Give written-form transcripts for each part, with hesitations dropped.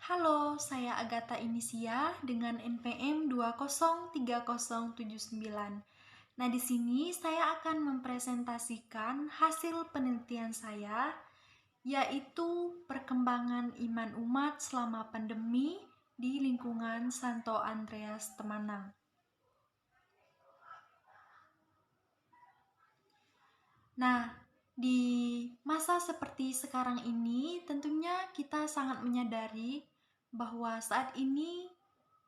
Halo, saya Agatha Inisia dengan NPM 2030079. Nah, di sini saya akan mempresentasikan hasil penelitian saya, yaitu perkembangan iman umat selama pandemi di lingkungan Santo Andreas Temanang. Nah, di masa seperti sekarang ini, tentunya kita sangat menyadari bahwa saat ini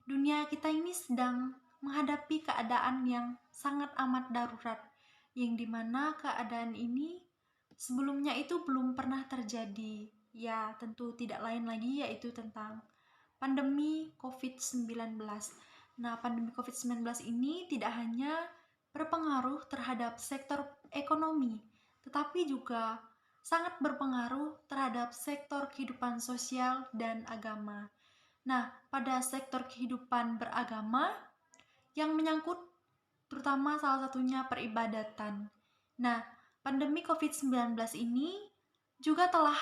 dunia kita ini sedang menghadapi keadaan yang sangat amat darurat, yang dimana keadaan ini sebelumnya itu belum pernah terjadi. Ya, tentu tidak lain lagi yaitu tentang pandemi COVID-19. Nah, pandemi COVID-19 ini tidak hanya berpengaruh terhadap sektor ekonomi, tetapi juga sangat berpengaruh terhadap sektor kehidupan sosial dan agama. Nah, pada sektor kehidupan beragama yang menyangkut terutama salah satunya peribadatan. Nah, pandemi COVID-19 ini juga telah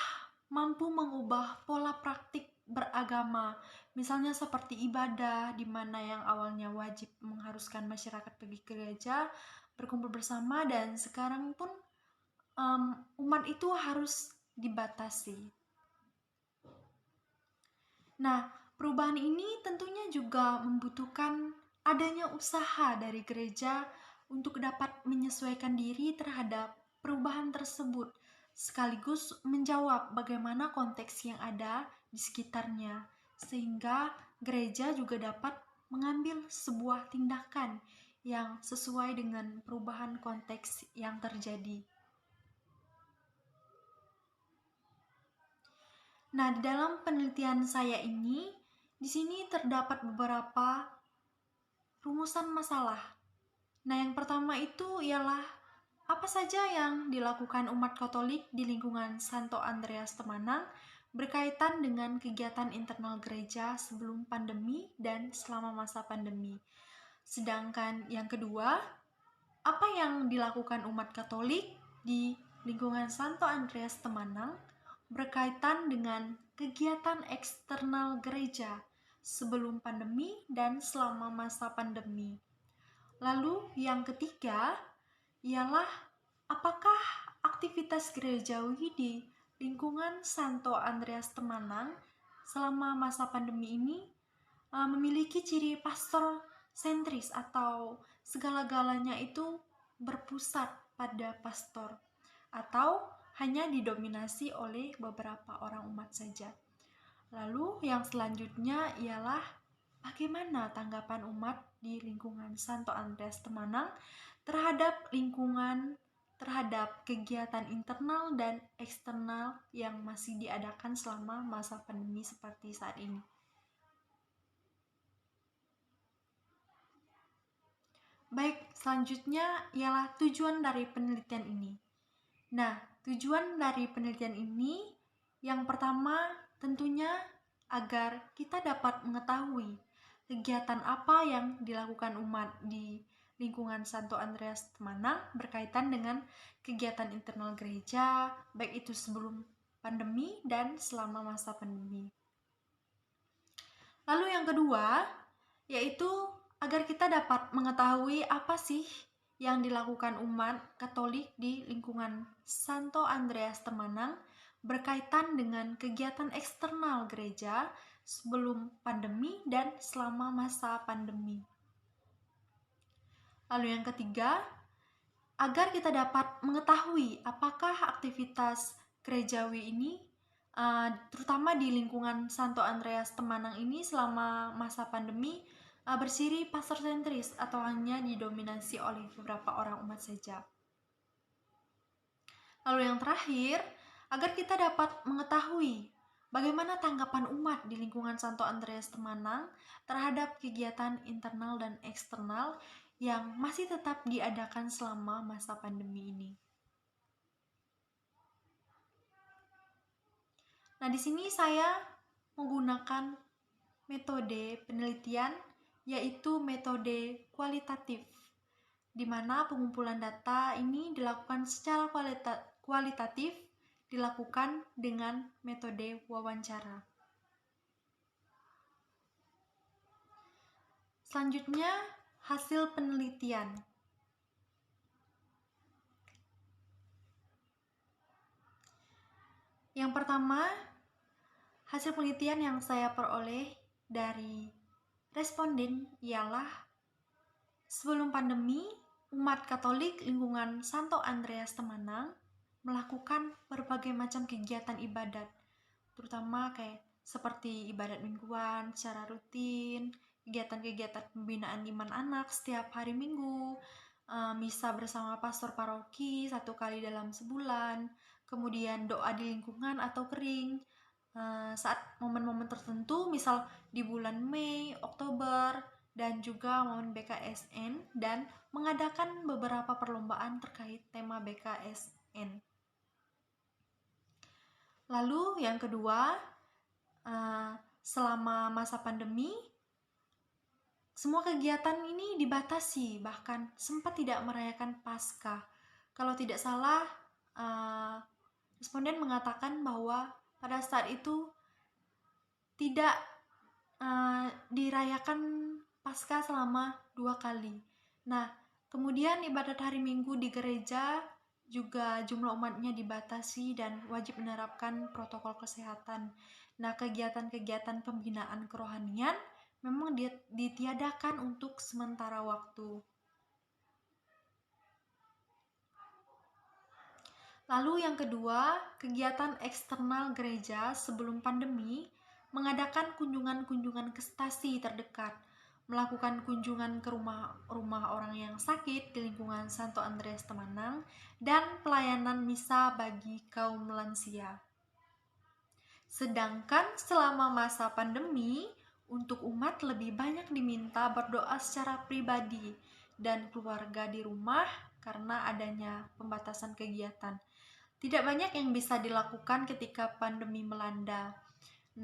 mampu mengubah pola praktik beragama, misalnya seperti ibadah, di mana yang awalnya wajib mengharuskan masyarakat pergi ke gereja, berkumpul bersama, dan sekarang pun umat itu harus dibatasi. Nah, perubahan ini tentunya juga membutuhkan adanya usaha dari gereja untuk dapat menyesuaikan diri terhadap perubahan tersebut, sekaligus menjawab bagaimana konteks yang ada di sekitarnya, sehingga gereja juga dapat mengambil sebuah tindakan yang sesuai dengan perubahan konteks yang terjadi. Nah, di dalam penelitian saya ini, di sini terdapat beberapa rumusan masalah. Nah, yang pertama itu ialah apa saja yang dilakukan umat Katolik di lingkungan Santo Andreas Temanang berkaitan dengan kegiatan internal gereja sebelum pandemi dan selama masa pandemi. Sedangkan yang kedua, apa yang dilakukan umat Katolik di lingkungan Santo Andreas Temanang berkaitan dengan kegiatan eksternal gereja sebelum pandemi dan selama masa pandemi. Lalu yang ketiga ialah apakah aktivitas gerejawi di lingkungan Santo Andreas Temanang selama masa pandemi ini memiliki ciri pastor sentris atau segala-galanya itu berpusat pada pastor atau hanya didominasi oleh beberapa orang umat saja. Lalu yang selanjutnya ialah bagaimana tanggapan umat di lingkungan Santo Andreas Temanang terhadap kegiatan internal dan eksternal yang masih diadakan selama masa pandemi seperti saat ini. Baik, selanjutnya ialah tujuan dari penelitian ini. Nah, tujuan dari penelitian ini yang pertama tentunya agar kita dapat mengetahui kegiatan apa yang dilakukan umat di lingkungan Santo Andreas Temanang berkaitan dengan kegiatan internal gereja, baik itu sebelum pandemi dan selama masa pandemi. Lalu yang kedua, yaitu agar kita dapat mengetahui apa sih yang dilakukan umat Katolik di lingkungan Santo Andreas Temanang berkaitan dengan kegiatan eksternal gereja sebelum pandemi dan selama masa pandemi. Lalu yang ketiga, agar kita dapat mengetahui apakah aktivitas gerejawi ini terutama di lingkungan Santo Andreas Temanang ini selama masa pandemi bersiri pastor sentris atau hanya didominasi oleh beberapa orang umat saja. Lalu yang terakhir, agar kita dapat mengetahui bagaimana tanggapan umat di lingkungan Santo Andreas Temanang terhadap kegiatan internal dan eksternal yang masih tetap diadakan selama masa pandemi ini. Nah, di sini saya menggunakan metode penelitian yaitu metode kualitatif, di mana pengumpulan data ini dilakukan secara kualitatif, dilakukan dengan metode wawancara. Selanjutnya, hasil penelitian. Yang pertama, hasil penelitian yang saya peroleh dari responden ialah sebelum pandemi, umat Katolik lingkungan Santo Andreas Temanang melakukan berbagai macam kegiatan ibadat, terutama kayak seperti ibadat mingguan secara rutin, kegiatan-kegiatan pembinaan iman anak setiap hari Minggu, misa bersama pastor paroki 1 kali dalam sebulan, kemudian doa di lingkungan atau kering saat momen-momen tertentu, misal di bulan Mei, Oktober, dan juga momen BKSN, dan mengadakan beberapa perlombaan terkait tema BKSN. Lalu yang kedua, selama masa pandemi, semua kegiatan ini dibatasi, bahkan sempat tidak merayakan Paskah. Kalau tidak salah, responden mengatakan bahwa pada saat itu tidak dirayakan Paskah selama 2 kali. Nah, kemudian ibadat hari Minggu di gereja juga jumlah umatnya dibatasi dan wajib menerapkan protokol kesehatan. Nah, kegiatan-kegiatan pembinaan kerohanian memang ditiadakan untuk sementara waktu. Lalu yang kedua, kegiatan eksternal gereja sebelum pandemi mengadakan kunjungan-kunjungan ke stasi terdekat, melakukan kunjungan ke rumah orang yang sakit di lingkungan Santo Andreas Temanang, dan pelayanan misa bagi kaum lansia. Sedangkan selama masa pandemi, untuk umat lebih banyak diminta berdoa secara pribadi dan keluarga di rumah karena adanya pembatasan kegiatan. Tidak banyak yang bisa dilakukan ketika pandemi melanda.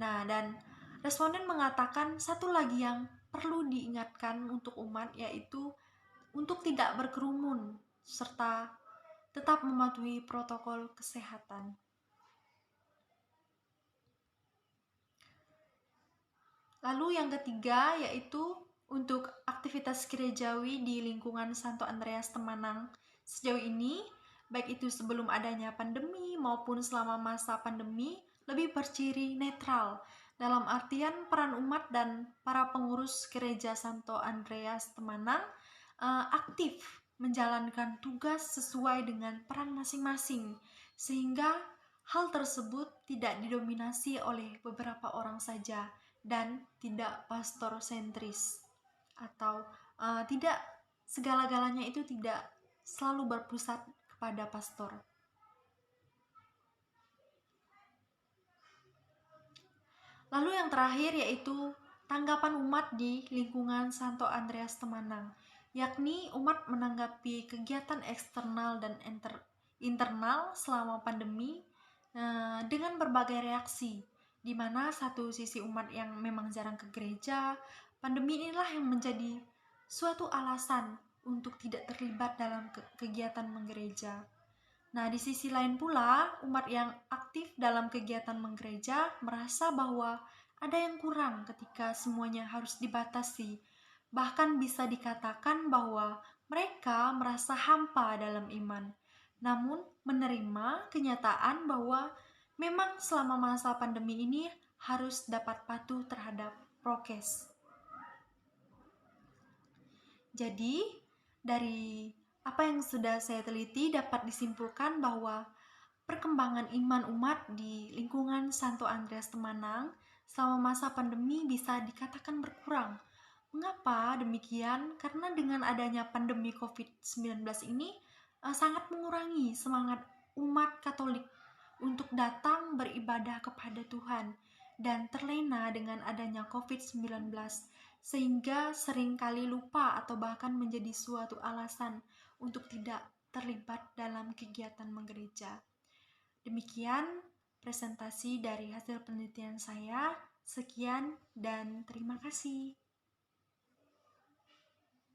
Nah, dan responden mengatakan satu lagi yang perlu diingatkan untuk umat, yaitu untuk tidak berkerumun serta tetap mematuhi protokol kesehatan. Lalu yang ketiga yaitu untuk aktivitas gerejawi di lingkungan Santo Andreas Temanang sejauh ini, baik itu sebelum adanya pandemi maupun selama masa pandemi, lebih berciri netral, dalam artian peran umat dan para pengurus gereja Santo Andreas Temanang aktif menjalankan tugas sesuai dengan peran masing-masing, sehingga hal tersebut tidak didominasi oleh beberapa orang saja dan tidak pastor sentris, atau tidak segala-galanya itu tidak selalu berpusat kepada pastor. Lalu yang terakhir yaitu tanggapan umat di lingkungan Santo Andreas Temanang, yakni umat menanggapi kegiatan eksternal dan internal selama pandemi dengan berbagai reaksi, di mana satu sisi umat yang memang jarang ke gereja, pandemi inilah yang menjadi suatu alasan untuk tidak terlibat dalam kegiatan menggereja. Nah, di sisi lain pula, umat yang aktif dalam kegiatan menggereja merasa bahwa ada yang kurang ketika semuanya harus dibatasi. Bahkan bisa dikatakan bahwa mereka merasa hampa dalam iman, namun menerima kenyataan bahwa memang selama masa pandemi ini harus dapat patuh terhadap prokes. Jadi, dari apa yang sudah saya teliti dapat disimpulkan bahwa perkembangan iman umat di lingkungan Santo Andreas Temanang selama masa pandemi bisa dikatakan berkurang. Mengapa demikian? Karena dengan adanya pandemi COVID-19 ini sangat mengurangi semangat umat Katolik untuk datang beribadah kepada Tuhan dan terlena dengan adanya COVID-19, sehingga seringkali lupa atau bahkan menjadi suatu alasan untuk tidak terlibat dalam kegiatan menggereja. Demikian presentasi dari hasil penelitian saya. Sekian dan terima kasih.